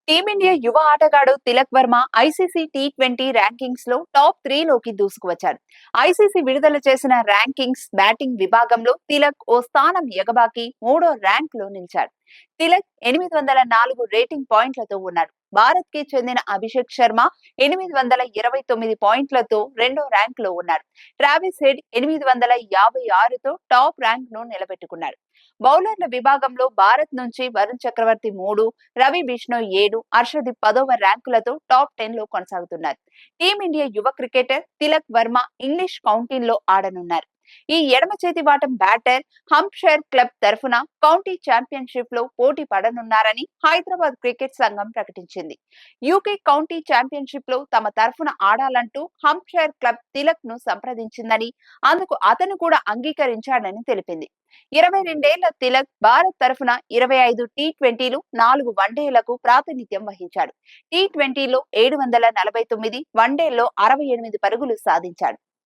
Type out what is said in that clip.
Team India యువ ఆటగాడు Tilak Varma ICC T20 rankings లో టాప్ 3 లోకి దూసుకువచ్చాడు. ఐసీసీ విడుదల చేసిన ర్యాంకింగ్స్ బ్యాటింగ్ విభాగంలో తిలక్ ఓ స్థానం ఎగబాకి మూడో ర్యాంక్ లో నిలిచాడు. తిలక్ 804 రేటింగ్ పాయింట్లతో ఉన్నాడు. భారత్ కి చెందిన అభిషేక్ శర్మ 829 పాయింట్లతో రెండో ర్యాంక్ లో ఉన్నారు. ట్రావిస్ హెడ్ 856తో టాప్ ర్యాంక్ ను నిలబెట్టుకున్నాడు. బౌలర్ల విభాగంలో భారత్ నుంచి వరుణ్ చక్రవర్తి 3, రవి బిష్ణోయ్ 7, హర్షదీప్ 10వ ర్యాంకులతో టాప్ 10 లో కొనసాగుతున్నారు. టీమిండియా యువ క్రికెటర్ తిలక్ వర్మ ఇంగ్లీష్ కౌంటీల్లో ఆడనున్నారు. ఈ ఎడమ చేతి వాటం బ్యాటర్ హంప్షైర్ క్లబ్ తరఫున కౌంటీ ఛాంపియన్షిప్ లో పోటీ పడనున్నారని హైదరాబాద్ క్రికెట్ సంఘం ప్రకటించింది. యూకే కౌంటీ ఛాంపియన్షిప్ లో తమ తరఫున ఆడాలంటూ హంప్షైర్ క్లబ్ తిలక్ ను సంప్రదించిందని, అందుకు అతను కూడా అంగీకరించాడని తెలిపింది. 22 ఏళ్ల తిలక్ భారత్ తరఫున 25 టీ20లు, 4 వన్డేలకు ప్రాతినిధ్యం వహించాడు. టీ20లో 749, వన్డేల్లో 68 పరుగులు సాధించాడు.